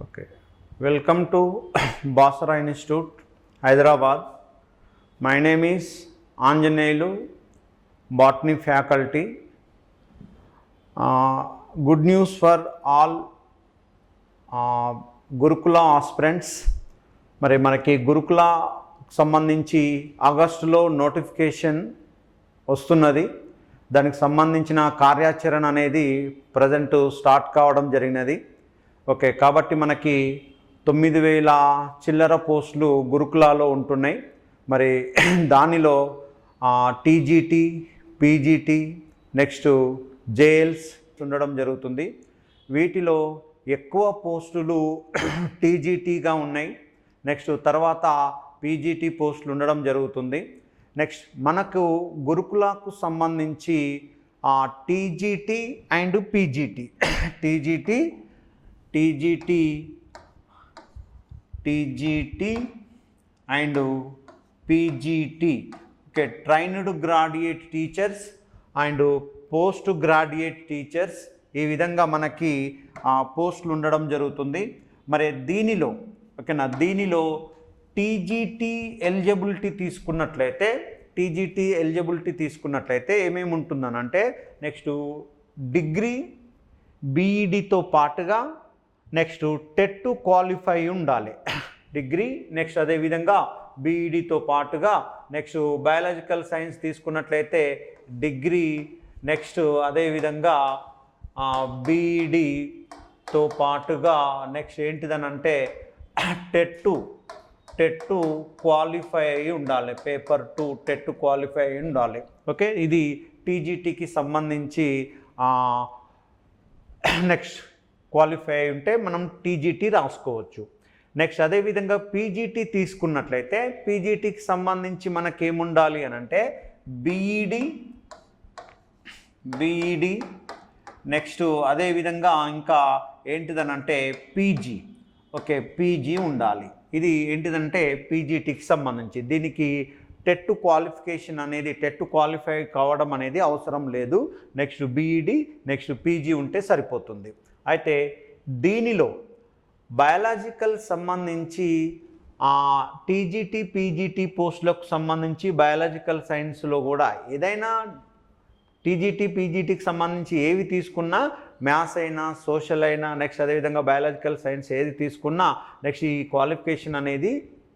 Okay. Welcome to Basara Institute, Hyderabad. My name is Anjaneyulu, Botany faculty. Good news for all Gurukula aspirants. మరి మనకి గురుకుల సంబంధించి ఆగస్టులో notification వస్తున్నది. దానికి సంబంధించిన కార్యాచరణ అనేది ప్రజెంట్ స్టార్ట్ కావడం జరిగినది. ఓకే, కాబట్టి మనకి 9,000 చిల్లర పోస్టులు గురుకులాలో ఉంటున్నాయి. మరి దానిలో టీజీటీ, పీజీటీ, నెక్స్ట్ జేఎల్స్ ఉండడం జరుగుతుంది. వీటిలో ఎక్కువ పోస్టులు టీజీటీగా ఉన్నాయి. నెక్స్ట్ తర్వాత పీజీటీ పోస్టులు ఉండడం జరుగుతుంది. నెక్స్ట్ మనకు గురుకులకు సంబంధించి TGT and PGT and PGT okay, trained graduate teachers and post graduate teachers, ఈ విధంగా మనకి పోస్టులు ఉండడం జరుగుతుంది. మరి దీనిలో ఓకేనా, దీనిలో టీజీటీ ఎలిజిబిలిటీ తీసుకున్నట్లయితే ఏమేమి ఉంటుందనంటే నెక్స్ట్ డిగ్రీ బీఈడితో పాటుగా నెక్స్ట్ టెట్ క్వాలిఫై ఉండాలి. డిగ్రీ నెక్స్ట్ అదేవిధంగా బీఈడితో పాటుగా నెక్స్ట్ బయాలజికల్ సైన్స్ తీసుకున్నట్లయితే డిగ్రీ నెక్స్ట్ అదేవిధంగా బీఈడితో పాటుగా నెక్స్ట్ ఏంటిదనంటే టెట్ క్వాలిఫై అయి ఉండాలి. పేపర్ 2 టెట్ క్వాలిఫై అయి ఉండాలి. ఓకే, ఇది టీజీటీకి సంబంధించి నెక్స్ట్ క్వాలిఫై అయి ఉంటే మనం టీజీటీ రాసుకోవచ్చు. నెక్స్ట్ అదేవిధంగా పీజీటీ తీసుకున్నట్లయితే పీజీటీకి సంబంధించి మనకేముండాలి అని అంటే బీఈడి నెక్స్ట్ అదేవిధంగా ఇంకా ఏంటిదనంటే పీజీ. ఓకే, పీజీ ఉండాలి. ఇది ఏంటిదంటే పీజీటీకి సంబంధించి దీనికి టెట్ క్వాలిఫికేషన్ అనేది టెట్ క్వాలిఫై కావడం అనేది అవసరం లేదు. నెక్స్ట్ బీఈడి నెక్స్ట్ పీజీ ఉంటే సరిపోతుంది. అయితే దీనిలో బయాలజికల్ సంబంధించి టీజీటీ పీజీటీ పోస్టులకు సంబంధించి బయాలజికల్ సైన్స్లో కూడా ఏదైనా టీజీటీ పీజీటీకి సంబంధించి ఏవి తీసుకున్నా, మ్యాథ్స్ అయినా సోషల్ అయినా నెక్స్ట్ అదేవిధంగా బయాలజికల్ సైన్స్ ఏది తీసుకున్నా నెక్స్ట్ ఈ క్వాలిఫికేషన్ అనేది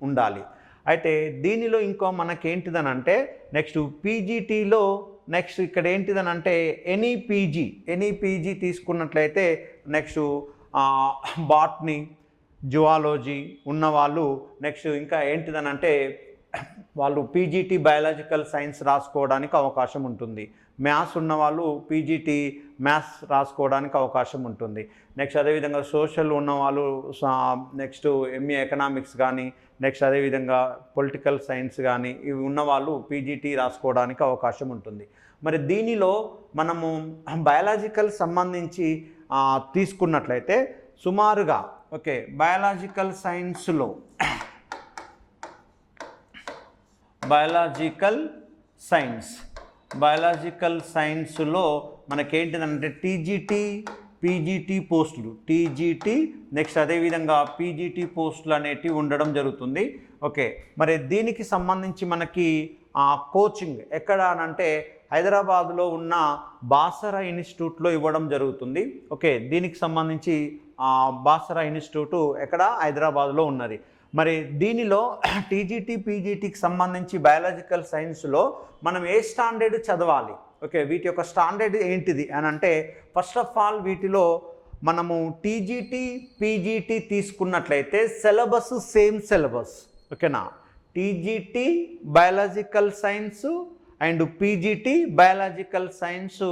ఉండాలి. అయితే దీనిలో ఇంకో మనకేంటిదనంటే నెక్స్ట్ పీజీటీలో నెక్స్ట్ ఇక్కడ ఏంటిదనంటే ఎనీ పీజీ తీసుకున్నట్లయితే నెక్స్ట్ బాటనీ జువాలజీ ఉన్నవాళ్ళు నెక్స్ట్ ఇంకా ఏంటిదనంటే వాళ్ళు పీజీటీ బయాలజికల్ సైన్స్ రాసుకోవడానికి అవకాశం ఉంటుంది. మ్యాథ్స్ ఉన్నవాళ్ళు పీజీటీ మ్యాథ్స్ రాసుకోవడానికి అవకాశం ఉంటుంది. నెక్స్ట్ అదేవిధంగా సోషల్ ఉన్నవాళ్ళు నెక్స్ట్ ఎంఏ ఎకనామిక్స్ కానీ నెక్స్ట్ అదేవిధంగా పొలిటికల్ సైన్స్ కానీ ఇవి ఉన్నవాళ్ళు పీజీటీ రాసుకోవడానికి అవకాశం ఉంటుంది. మరి దీనిలో మనము బయాలజికల్ సంబంధించి తీసుకున్నట్లయితే సుమారుగా ఓకే బయాలజికల్ సైన్స్లో మనకేంటిదంటే టీజీటీ పీజీటీ పోస్టులు నెక్స్ట్ అదేవిధంగా పీజీటీ పోస్టులు అనేటివి ఉండడం జరుగుతుంది. ఓకే, మరి దీనికి సంబంధించి మనకి కోచింగ్ ఎక్కడ అనంటే హైదరాబాద్లో ఉన్న బాసరా ఇన్స్టిట్యూట్లో ఇవ్వడం జరుగుతుంది. ఓకే, దీనికి సంబంధించి బాసరా ఇన్స్టిట్యూట్ ఎక్కడ హైదరాబాద్లో ఉన్నది. మరి దీనిలో టీజీటీ పీజీటీకి సంబంధించి బయాలజికల్ సైన్స్లో మనం ఏ స్టాండర్డ్ చదవాలి, ఓకే వీటి యొక్క స్టాండర్డ్ ఏంటిది అని అంటే ఫస్ట్ ఆఫ్ ఆల్ వీటిలో మనము టీజీటీ పీజీటీ తీసుకున్నట్లయితే సేమ్ సిలబస్ ఓకేనా. TGT biological science and PGT biological science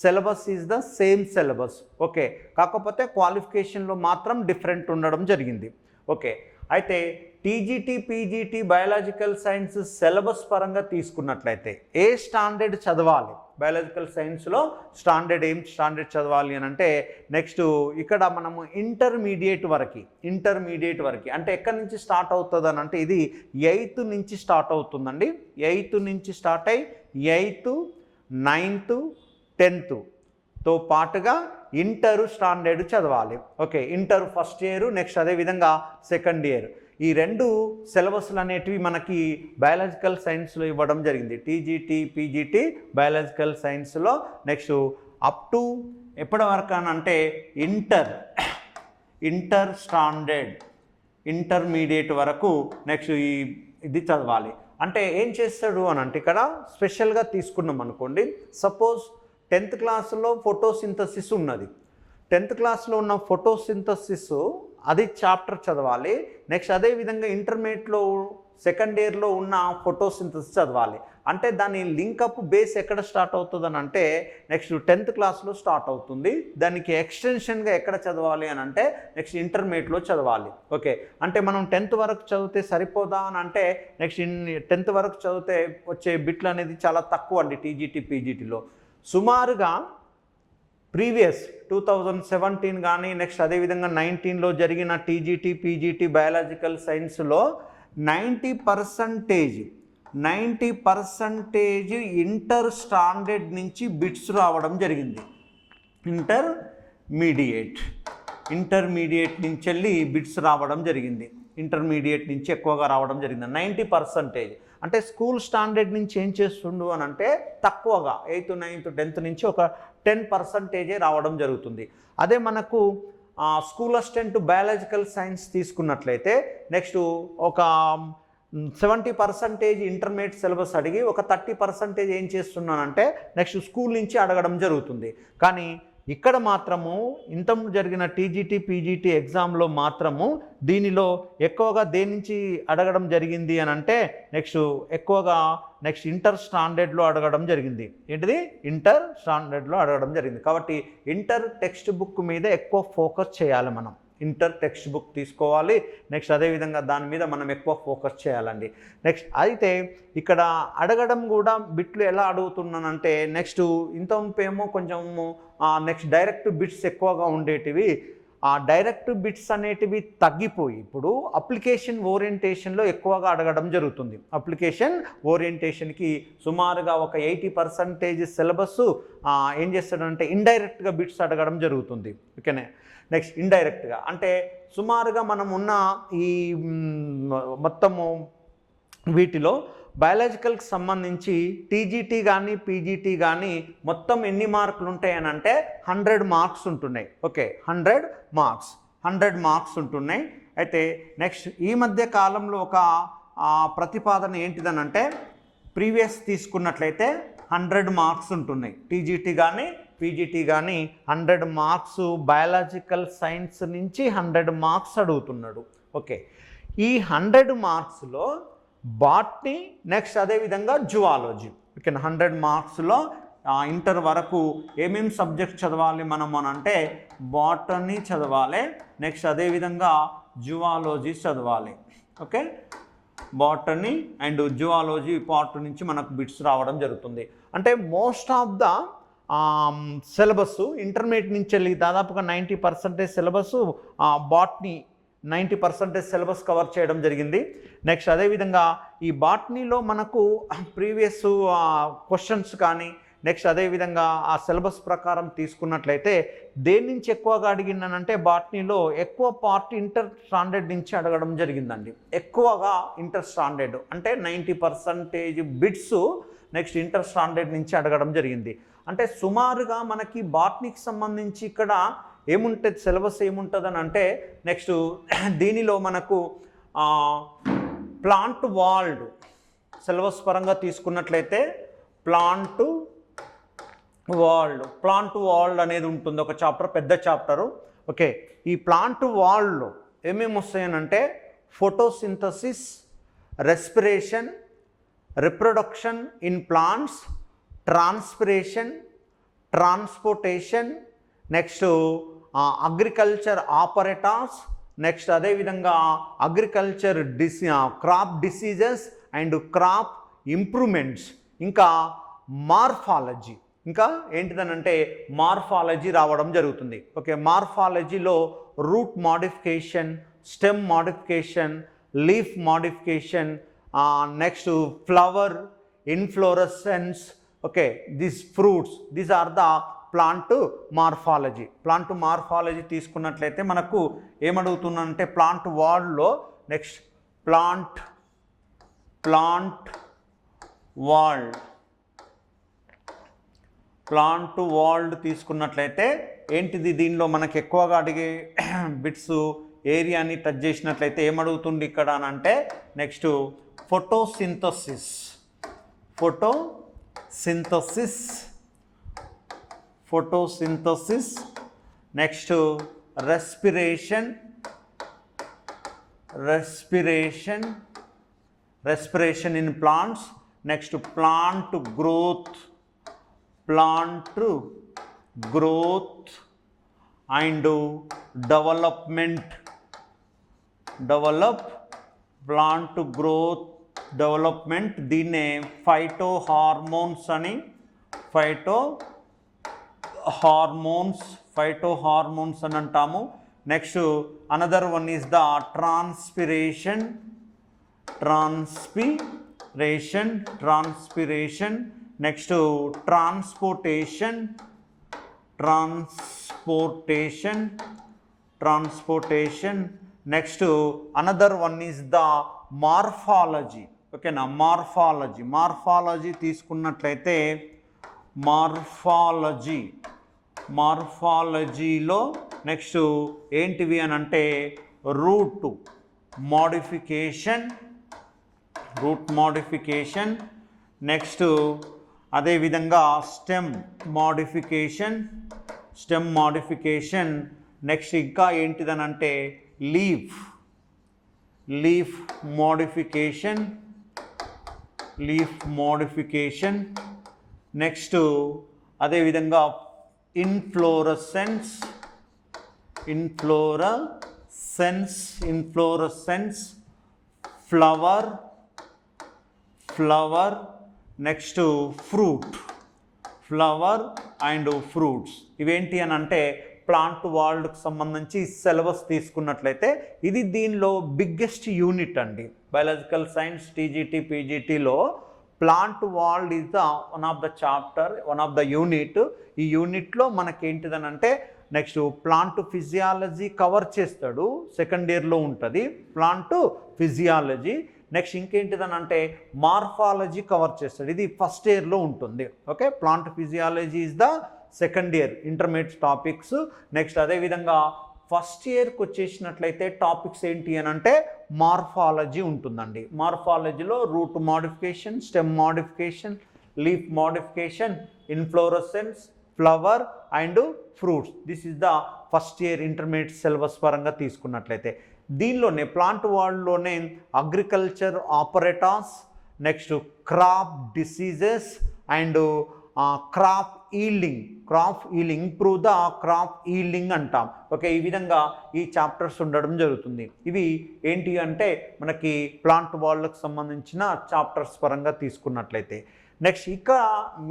syllabus is the same syllabus. Okay, కాకపోతే క్వాలిఫికేషన్లో మాత్రం డిఫరెంట్ ఉండడం జరిగింది. ఓకే, అయితే TGT PGT biological science syllabus పరంగా తీసుకున్నట్లయితే ఏ స్టాండర్డ్ చదవాలి బయాలజికల్ సైన్స్లో స్టాండర్డ్ చదవాలి అని అంటే నెక్స్ట్ ఇక్కడ మనము ఇంటర్మీడియట్ వరకు అంటే ఎక్కడి నుంచి స్టార్ట్ అవుతుంది అని అంటే ఇది 8th నుంచి స్టార్ట్ అవుతుందండి. 8th నుంచి స్టార్ట్ అయ్యి 8th 9th 10th తో పాటుగా ఇంటర్ స్టాండర్డ్ చదవాలి. Okay, inter first year, next అదేవిధంగా సెకండ్ ఇయర్. ఈ 2 సిలబస్లు అనేటివి మనకి బయాలజికల్ సైన్స్లో ఇవ్వడం జరిగింది. టీజీటీ పీజీటీ బయాలజికల్ సైన్స్లో. నెక్స్ట్ అప్ టు ఎప్పటి వరకు అని అంటే ఇంటర్ స్టాండర్డ్, ఇంటర్మీడియట్ వరకు నెక్స్ట్ ఇది చదవాలి. అంటే ఏం చేస్తాడు అని అంటే ఇక్కడ స్పెషల్గా తీసుకున్నాం అనుకోండి, సపోజ్ 10th క్లాస్లో ఫోటోసింథసిస్ ఉన్నది. 10th క్లాస్లో ఉన్న ఫోటోసింథసిస్ అది చాప్టర్ చదవాలి. నెక్స్ట్ అదేవిధంగా ఇంటర్మీడియట్లో సెకండ్ ఇయర్లో ఉన్న ఫోటోసింథసిస్ చదవాలి. అంటే దాని లింకప్ బేస్ ఎక్కడ స్టార్ట్ అవుతుంది అని అంటే నెక్స్ట్ 10th క్లాస్లో స్టార్ట్ అవుతుంది. దానికి ఎక్స్టెన్షన్గా ఎక్కడ చదవాలి అని అంటే నెక్స్ట్ ఇంటర్మీడియట్లో చదవాలి. ఓకే, అంటే మనం 10th వరకు చదివితే సరిపోదా అని అంటే నెక్స్ట్ 10th వరకు చదివితే వచ్చే బిట్లు అనేది చాలా తక్కువ అండి టీజీటీ పీజీటీలో. సుమారుగా ప్రీవియస్ 2017 కానీ నెక్స్ట్ అదేవిధంగా 19లో జరిగిన టీజీటీ పీజీటీ బయాలజికల్ సైన్స్లో 90% ఇంటర్ స్టాండర్డ్ నుంచి బిట్స్ రావడం జరిగింది. ఇంటర్మీడియట్ నుంచి వెళ్ళి బిట్స్ రావడం జరిగింది. ఇంటర్మీడియట్ నుంచి ఎక్కువగా రావడం జరిగింది 90%. అంటే స్కూల్ స్టాండర్డ్ నుంచి ఏం చేస్తుండు అని అంటే తక్కువగా 8th 9th 10th నుంచి ఒక 10% రావడం జరుగుతుంది. అదే మనకు స్కూల్ అసిస్టెంట్ బయాలజికల్ సైన్స్ తీసుకున్నట్లయితే నెక్స్ట్ ఒక 70% ఇంటర్మీడియట్ సిలబస్ అడిగి ఒక 30% ఏం చేస్తున్నానంటే నెక్స్ట్ స్కూల్ నుంచి అడగడం జరుగుతుంది. కానీ ఇక్కడ మాత్రము ఇంతకు జరిగిన టీజీటీ పీజీటీ ఎగ్జామ్లో మాత్రము దీనిలో ఎక్కువగా దేని నుంచి అడగడం జరిగింది అని అంటే నెక్స్ట్ ఎక్కువగా నెక్స్ట్ ఇంటర్ స్టాండర్డ్లో అడగడం జరిగింది. ఏంటిది? ఇంటర్ స్టాండర్డ్లో అడగడం జరిగింది. కాబట్టి ఇంటర్ టెక్స్ట్ బుక్ మీద ఎక్కువ ఫోకస్ చేయాలి మనం. ఇంటర్ టెక్స్ట్ బుక్ తీసుకోవాలి. నెక్స్ట్ అదేవిధంగా దాని మీద మనం ఎక్కువ ఫోకస్ చేయాలండి. నెక్స్ట్ అయితే ఇక్కడ అడగడం కూడా బిట్లు ఎలా అడుగుతున్నానంటే నెక్స్ట్ ఇంతేమో కొంచెము నెక్స్ట్ డైరెక్ట్ బిట్స్ ఎక్కువగా ఉండేటివి. ఆ డైరెక్ట్ బిట్స్ అనేటివి తగ్గిపోయి ఇప్పుడు అప్లికేషన్ ఓరియంటేషన్లో ఎక్కువగా అడగడం జరుగుతుంది. అప్లికేషన్ ఓరియంటేషన్కి సుమారుగా ఒక 80% సిలబస్ ఏం చేస్తాడంటే ఇండైరెక్ట్గా బిట్స్ అడగడం జరుగుతుంది. ఓకేనే. నెక్స్ట్ ఇండైరెక్ట్గా అంటే సుమారుగా మనం ఉన్న ఈ మొత్తము వీటిలో బయాలజికల్కి సంబంధించి టీజీటీ కానీ పీజీటీ కానీ మొత్తం ఎన్ని మార్కులు ఉంటాయని అంటే 100 మార్క్స్ ఉంటున్నాయి. ఓకే, 100 మార్క్స్ ఉంటున్నాయి. అయితే నెక్స్ట్ ఈ మధ్య కాలంలో ఒక ప్రతిపాదన ఏంటిదనంటే ప్రీవియస్ తీసుకున్నట్లయితే 100 మార్క్స్ ఉంటున్నాయి. టీజీటీ కానీ పీజీటీ కానీ 100 మార్క్స్, బయాలజికల్ సైన్స్ నుంచి 100 మార్క్స్ అడుగుతున్నాడు. ఓకే, ఈ 100 మార్క్స్లో బాట్నీ నెక్స్ట్ అదేవిధంగా జువాలజీ. ఓకే, 100 మార్క్స్లో ఇంటర్ వరకు ఏమేమి సబ్జెక్ట్ చదవాలి మనం అని అంటే బాటనీ చదవాలి, నెక్స్ట్ అదేవిధంగా జువాలజీ చదవాలి. Okay, botany and zoology part నుంచి మనకు బిట్స్ రావడం జరుగుతుంది. అంటే most of the syllabus intermediate నుంచి వెళ్ళి దాదాపుగా 90% సిలబస్ బాట్నీ 90% సిలబస్ కవర్ చేయడం జరిగింది. నెక్స్ట్ అదేవిధంగా ఈ బాట్నీలో మనకు ప్రీవియస్ క్వశ్చన్స్ కానీ నెక్స్ట్ అదేవిధంగా ఆ సిలబస్ ప్రకారం తీసుకున్నట్లయితే దేని నుంచి ఎక్కువగా అడిగిందనంటే బాట్నీలో ఎక్కువ పార్ట్ ఇంటర్ స్టాండర్డ్ నుంచి అడగడం జరిగిందండి. ఎక్కువగా ఇంటర్ స్టాండర్డ్ అంటే 90% బిట్స్ నెక్స్ట్ ఇంటర్ స్టాండర్డ్ నుంచి అడగడం జరిగింది. అంటే సుమారుగా మనకి బాట్నీకి సంబంధించి ఇక్కడ ఏముంటుంది, సిలబస్ ఏముంటుందని అంటే నెక్స్ట్ దీనిలో మనకు ప్లాంట్ వాల్డ్ సిలబస్ పరంగా తీసుకున్నట్లయితే ప్లాంట్ వాల్డ్ అనేది ఉంటుంది, ఒక చాప్టర్, పెద్ద చాప్టరు. ఓకే, ఈ ప్లాంట్ వాల్డ్లో ఏమేమి వస్తాయనంటే photosynthesis, respiration, reproduction in plants, transpiration, transportation, next agriculture operators, next అదేవిధంగా agriculture crop diseases and crop improvements, ఇంకా మార్ఫాలజీ, ఇంకా ఏంటిదనంటే మార్ఫాలజీ రావడం జరుగుతుంది. ఓకే, మార్ఫాలజీలో root modification, stem modification, leaf modification, next flower, inflorescence. Okay, these fruits, these are the plant morphology. Plant morphology తీసుకున్నట్లయితే మనకు ఏమడుగుతుందంటే ప్లాంట్ వాల్డ్లో నెక్స్ట్ ప్లాంట్ వాల్డ్ తీసుకున్నట్లయితే ఏంటిది, దీనిలో మనకు ఎక్కువగా అడిగే బిట్స్ ఏరియాని టచ్ చేసినట్లయితే ఏమడుగుతుంది ఇక్కడ అని అంటే next photosynthesis, next respiration in plants, next plant growth and plant growth development, దీన్నే ఫైటో హార్మోన్స్ అని అంటాము. Next another one is the transpiration, next transportation, next another one is the morphology. ఓకేనా, morphology తీసుకున్నట్లయితే మార్ఫాలజీలో next ఏంటివి అని అంటే route modification, next అదేవిధంగా stem modification, next ఇంకా ఏంటిదనంటే లీఫ్ మోడిఫికేషన్, నెక్స్ట్ అదేవిధంగా inflorescence, flower, next flower and fruits. ఇవేంటి అని అంటే ప్లాంట్ వరల్డ్కి సంబంధించి సిలబస్ తీసుకున్నట్లయితే ఇది దీనిలో బిగ్గెస్ట్ యూనిట్ అండి. బయాలజికల్ సైన్స్ టీజీటీ పీజీటీలో plant world is the one of the unit. ఈ యూనిట్లో మనకేంటిదని అంటే నెక్స్ట్ ప్లాంట్ ఫిజియాలజీ కవర్ చేస్తాడు, సెకండ్ ఇయర్లో ఉంటుంది ప్లాంట్ ఫిజియాలజీ. నెక్స్ట్ ఇంకేంటిదని అంటే మార్ఫాలజీ కవర్ చేస్తాడు, ఇది ఫస్ట్ ఇయర్లో ఉంటుంది. Okay, plant physiology is the second year intermediate topics. Next అదేవిధంగా ఫస్ట్ ఇయర్కి వచ్చేసినట్లయితే టాపిక్స్ ఏంటి అని అంటే మార్ఫాలజీ ఉంటుందండి. మార్ఫాలజీలో root modification, stem modification, leaf modification, inflorescence, flower and fruits. This is the first year intermediate syllabus పరంగా తీసుకున్నట్లయితే దీనిలోనే ప్లాంట్ వరల్డ్లోనే agriculture operators, next crop diseases and crop yielding, improve the crop yielding అంటాం. Okay, ఈ విధంగా ఈ chapters ఉండడం జరుగుతుంది. ఇవి ఏంటి అంటే మనకి ప్లాంట్ వరల్డ్కి సంబంధించిన చాప్టర్స్ పరంగా తీసుకున్నట్లయితే నెక్స్ట్ ఇక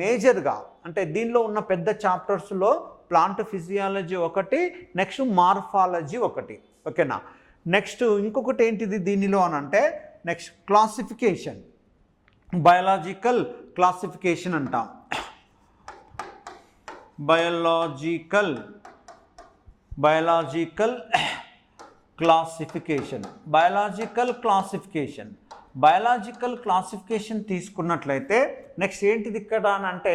మేజర్గా అంటే దీనిలో ఉన్న పెద్ద చాప్టర్స్లో ప్లాంట్ ఫిజియాలజీ ఒకటి, నెక్స్ట్ మార్ఫాలజీ ఒకటి. ఓకేనా, నెక్స్ట్ ఇంకొకటి ఏంటిది దీనిలో అని అంటే నెక్స్ట్ క్లాసిఫికేషన్, బయాలజికల్ క్లాసిఫికేషన్ అంటాం. బయాలజికల్ క్లాసిఫికేషన్ తీసుకున్నట్లయితే నెక్స్ట్ ఏంటిది ఇక్కడ అని అంటే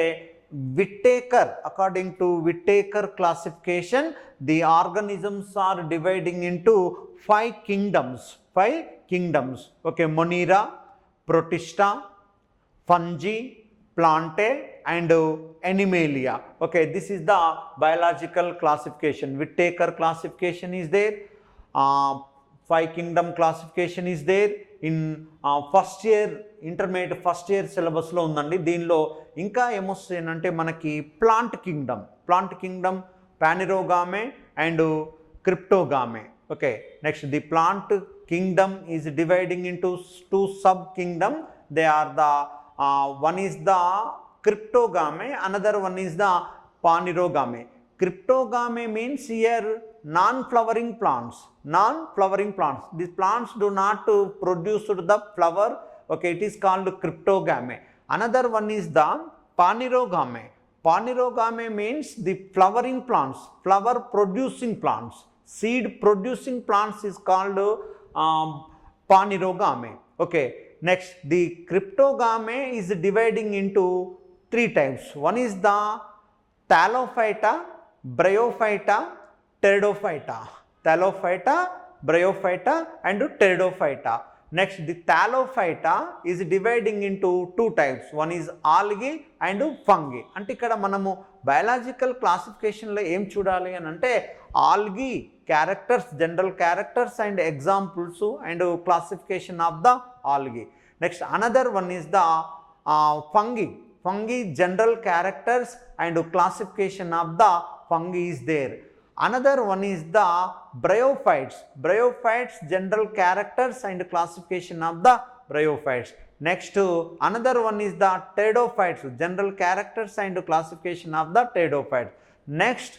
Whittaker, according to Whittaker classification the organisms are dividing into 5 kingdoms. Okay, Monera, Protista, Fungi, Plantae and animalia. Okay, this is the biological classification. Whittaker classification is there, 5 kingdom classification is there in first year intermediate first year syllabus లో ఉందండి. దీనిలో ఇంకా ఏమొస్తాయంటే మనకి plant kingdom Phanerogamae and Cryptogamae. Okay, next the plant kingdom is dividing into 2 sub kingdom. They are the one is the cryptogame, another one is the panirogame. Cryptogame means here non-flowering plants. These plants do not produce the flower. Okay, it is called cryptogame. Another one is the panirogame. Panirogame means the flowering plants, flower producing plants. Seed producing plants is called Panirogame. Okay. Next, the cryptogame is dividing into 3 types. One is the Thallophyta, Bryophyta, Pteridophyta. Thallophyta, Bryophyta and Pteridophyta. Next, the Thallophyta is dividing into 2 types. One is algae and fungi. అంటే ఇక్కడ మనము biological క్లాసిఫికేషన్లో ఏం చూడాలి అని అంటే algae characters, general characters and examples and classification of the algae. Next, another one is the fungi. Fungi general characters and classification of the fungi is there. Another one is the bryophytes. Bryophytes general characters and classification of the bryophytes. Next, another one is the pteridophytes, general characters and classification of the pteridophytes. Next,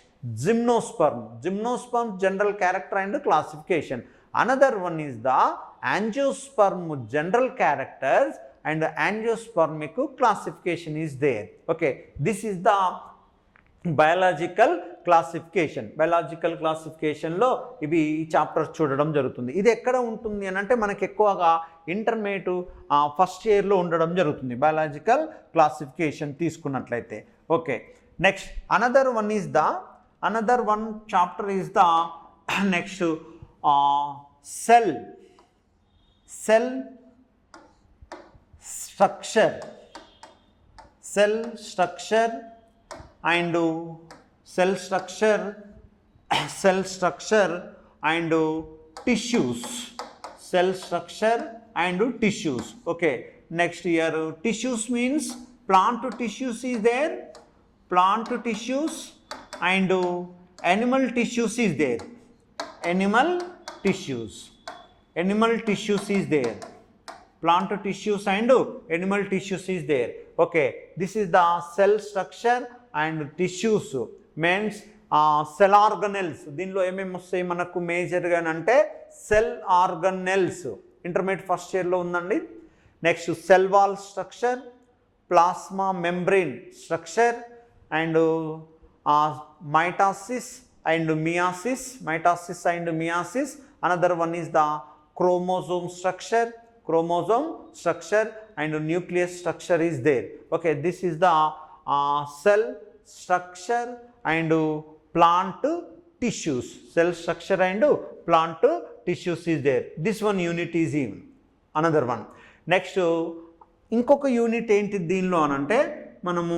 gymnosperm. Gymnosperm general character and classification. Another one is the angiosperm, general characters and angiospermic classification is there. Okay, this is the biological classification. Biological క్లాసిఫికేషన్లో ఇవి ఈ chapters చూడడం జరుగుతుంది. ఇది ఎక్కడ ఉంటుంది అని అంటే మనకి ఎక్కువగా ఇంటర్మీడియట్ ఫస్ట్ ఇయర్లో ఉండడం జరుగుతుంది బయాలజికల్ క్లాసిఫికేషన్ తీసుకున్నట్లయితే. Okay, next another one chapter is the next cell structure and cell structure and tissues. Cell structure and tissues. Okay, next here tissues means plant tissues is there, plant tissues and animal tissues is there. Animal tissues is there, plant tissues and animal tissues is there. Okay, this is the cell structure and tissues means cell organelles. దీనిలో ఏమేమి వస్తాయి మనకు మేజర్గా అంటే cell organelles intermediate first ఇయర్లో ఉందండి. Next cell wall structure, plasma membrane structure and mitosis and meiosis. Another one is the chromosome structure and nucleus structure is there. Okay, this is the cell structure and plant tissues. Cell structure and plant tissues is there. This one unit is in another one. Next, ఇంకొక unit ఏంటి దీనిలో అని అంటే మనము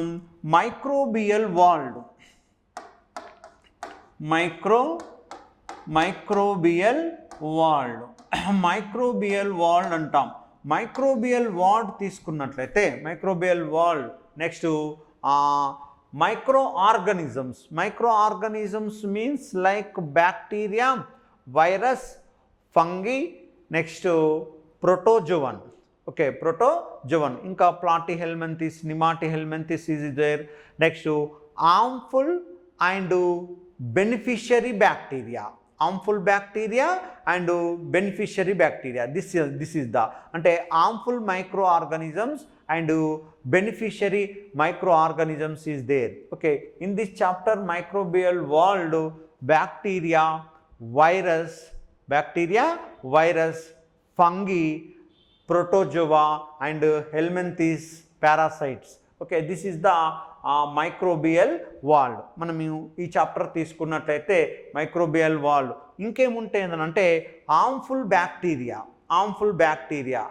microbial world అంటాం. Microbial world తీసుకున్నట్లయితే next microorganisms means like bacteria, virus, fungi, next protozoan. Okay, protozoan. Inka platyhelminthes, nematohelminthes is there. Next, harmful and beneficiary bacteria. Harmful bacteria and beneficiary bacteria. This is the ante harmful microorganisms and beneficiary microorganisms is there. Okay, in this chapter microbial world, bacteria, virus, fungi, protozoa and helminthes parasites. Okay, this is the microbial world. మనం ఈ chapter తీసుకున్నట్లయితే microbial world ఇంకేముంటాయి అంటే harmful bacteria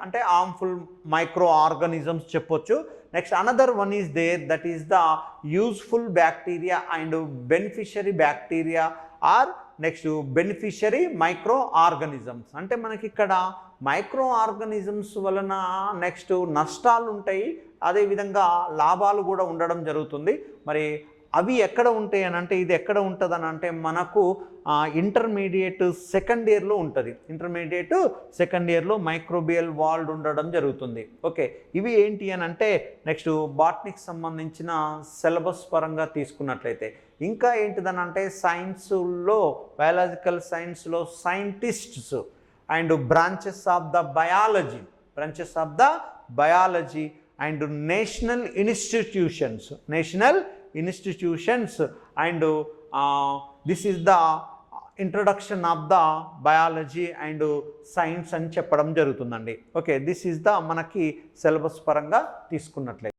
అంటే harmful microorganisms చెప్పొచ్చు. Next another one is there, that is the useful bacteria and beneficiary bacteria or next beneficiary microorganisms. అంటే మనకి ఇక్కడ మైక్రో ఆర్గానిజమ్స్ వలన నెక్స్ట్ నష్టాలు ఉంటాయి, అదేవిధంగా లాభాలు కూడా ఉండడం జరుగుతుంది. మరి అవి ఎక్కడ ఉంటాయి అని అంటే ఇది ఎక్కడ ఉంటుంది అని అంటే మనకు ఇంటర్మీడియట్ సెకండ్ ఇయర్లో ఉంటుంది. ఇంటర్మీడియట్ సెకండ్ ఇయర్లో మైక్రోబియల్ వాల్డ్ ఉండడం జరుగుతుంది. ఓకే, ఇవి ఏంటి అని అంటే నెక్స్ట్ బాటనీకి సంబంధించిన సిలబస్ పరంగా తీసుకున్నట్లయితే ఇంకా ఏంటిదని అంటే సైన్స్లో బయాలజికల్ సైన్స్లో scientists and branches of the biology and national institutions and this is the introduction of the biology and science అని చెప్పడం జరుగుతుందండి. ఓకే, దిస్ ఈజ్ ద మనకి సిలబస్ పరంగా తీసుకున్నట్లయితే.